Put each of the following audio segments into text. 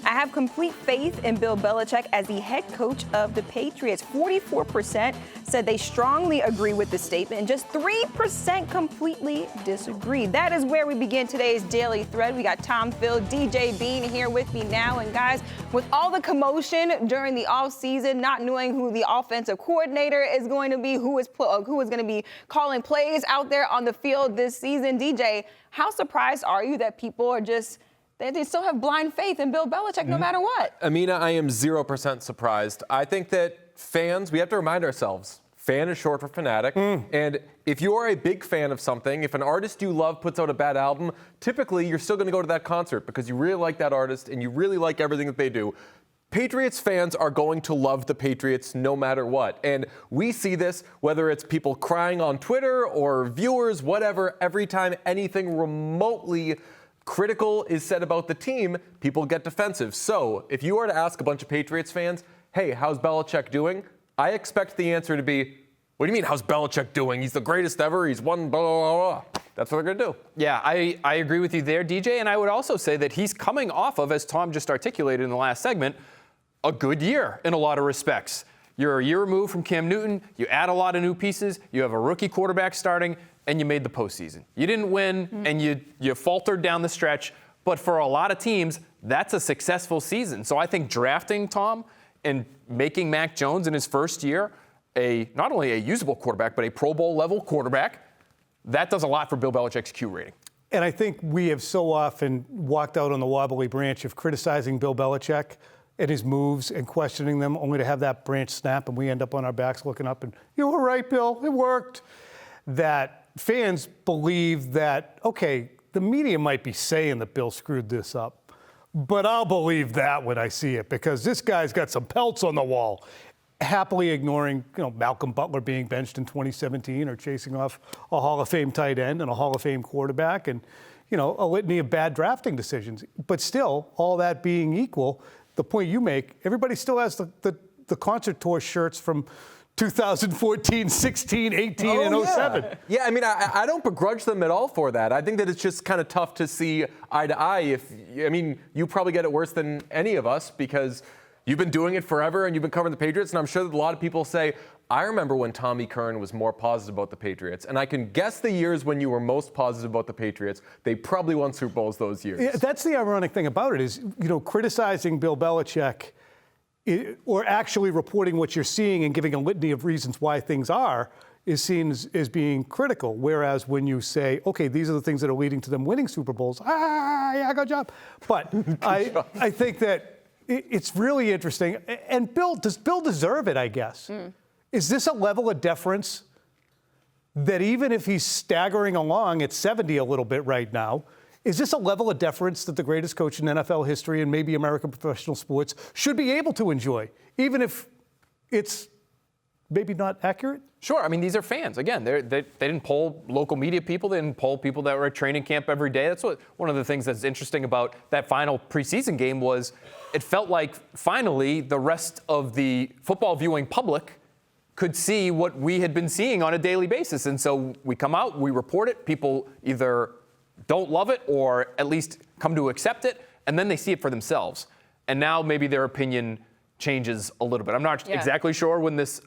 I have complete faith in Bill Belichick as the head coach of the Patriots. 44% said they strongly agree with the statement, and just 3% completely disagree. That is where we begin today's Daily Thread. We got Tom, Phil, DJ Bean here with me now. And guys, with all the commotion during the offseason, not knowing who the offensive coordinator is going to be, who is going to be calling plays out there on the field this season, DJ, how surprised are you that people are just they still have blind faith in Bill Belichick no matter what? Amina, I am 0% surprised. I think that fans, we have to remind ourselves, fan is short for fanatic. And if you are a big fan of something, if an artist you love puts out a bad album, typically you're still going to go to that concert because you really like that artist and you really like everything that they do. Patriots fans are going to love the Patriots no matter what. And we see this, whether it's people crying on Twitter or viewers, whatever, every time anything remotely critical is said about the team, people get defensive. So if you were to ask a bunch of Patriots fans, hey, how's Belichick doing? I expect the answer to be, what do you mean, how's Belichick doing? He's the greatest ever. He's won blah, blah, blah. That's what they're going to do. Yeah, I agree with you there, DJ. And I would also say that he's coming off of, as Tom just articulated in the last segment, a good year in a lot of respects. You're a year removed from Cam Newton. You add a lot of new pieces. You have a rookie quarterback starting. And you made the postseason. You didn't win, and you faltered down the stretch. But for a lot of teams, that's a successful season. So I think drafting Tom and making Mac Jones in his first year not only a usable quarterback, but a Pro Bowl level quarterback, that does a lot for Bill Belichick's Q rating. And I think we have so often walked out on the wobbly branch of criticizing Bill Belichick and his moves and questioning them, only to have that branch snap, and we end up on our backs looking up and, you were right, Bill, it worked. That fans believe that, okay, the media might be saying that Bill screwed this up, but I'll believe that when I see it because this guy's got some pelts on the wall. Happily ignoring, Malcolm Butler being benched in 2017 or chasing off a Hall of Fame tight end and a Hall of Fame quarterback and, a litany of bad drafting decisions. But still, all that being equal, the point you make, everybody still has the concert tour shirts from 2014, 16, 18, and 07. Yeah, I mean, I don't begrudge them at all for that. I think that it's just kind of tough to see eye to eye. You probably get it worse than any of us because you've been doing it forever and you've been covering the Patriots. And I'm sure that a lot of people say, I remember when Tommy Curran was more positive about the Patriots. And I can guess the years when you were most positive about the Patriots. They probably won Super Bowls those years. Yeah, that's the ironic thing about it is, criticizing Bill Belichick or actually reporting what you're seeing and giving a litany of reasons why things are is seen as being critical. Whereas when you say, okay, these are the things that are leading to them winning Super Bowls, yeah, good job. But I think that it's really interesting. And does Bill deserve it, I guess? Is this a level of deference that even if he's staggering along at 70 a little bit right now, is this a level of deference that the greatest coach in NFL history and maybe American professional sports should be able to enjoy, even if it's maybe not accurate? Sure. I mean, these are fans. Again, they didn't poll local media people. They didn't poll people that were at training camp every day. That's one of the things that's interesting about that final preseason game was it felt like finally the rest of the football viewing public could see what we had been seeing on a daily basis. And so we come out, we report it. People either don't love it or at least come to accept it, and then they see it for themselves. And now maybe their opinion changes a little bit. I'm not exactly sure when this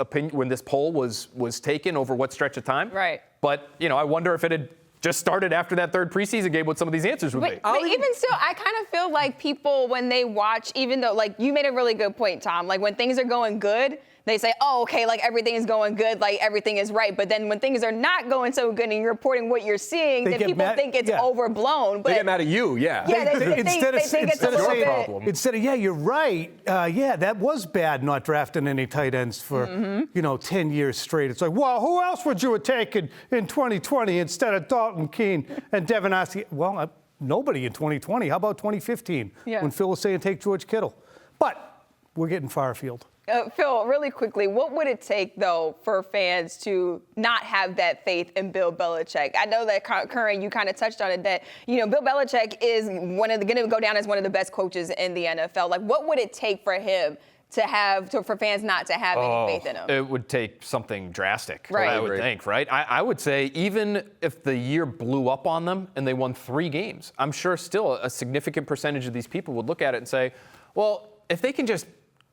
poll was taken over what stretch of time. Right. But, I wonder if it had just started after that third preseason game what some of these answers would be. But even still, I kind of feel like people, when they watch, even though, you made a really good point, Tom, when things are going good, they say, oh, okay, everything is going good, everything is right. But then when things are not going so good and you're reporting what you're seeing, then people think it's overblown. But they get mad at you, yeah. Yeah, they think it's a little bit. Instead of, you're right. That was bad not drafting any tight ends for, 10 years straight. It's like, well, who else would you have taken in 2020 instead of Dalton Keene and Devin Askew? Well, nobody in 2020. How about 2015 when Phil was saying take George Kittle? But we're getting far afield. Phil, really quickly, what would it take, though, for fans to not have that faith in Bill Belichick? I know that, Curran, you kind of touched on it, that, Bill Belichick is going to go down as one of the best coaches in the NFL. What would it take for him for fans not to have any faith in him? It would take something drastic, Right. I would think, right? I would say even if the year blew up on them and they won 3 games, I'm sure still a significant percentage of these people would look at it and say, well, if they can just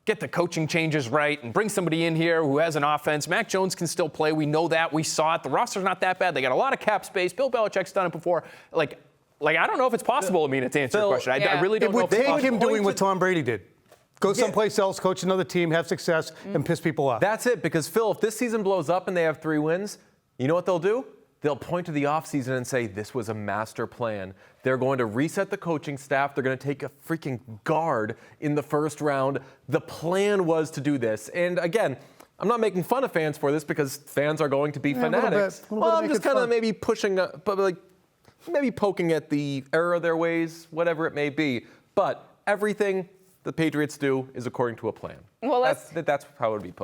get the coaching changes right and bring somebody in here who has an offense, Mac Jones can still play. We know that. We saw it. The roster's not that bad. They got a lot of cap space. Bill Belichick's done it before. Like I don't know if it's possible, Amina, to answer your question. I really don't know It if would it's take possible. him doing what Tom Brady did. Go someplace else, coach another team, have success, and piss people off. That's it, because Phil, if this season blows up and they have 3 wins, you know what they'll do? They'll point to the offseason and say, this was a master plan. They're going to reset the coaching staff. They're going to take a freaking guard in the first round. The plan was to do this. And again, I'm not making fun of fans for this because fans are going to be fanatics. Well, I'm just kind of maybe pushing, maybe poking at the error of their ways, whatever it may be. But everything the Patriots do is according to a plan. Well, that's how it would be put.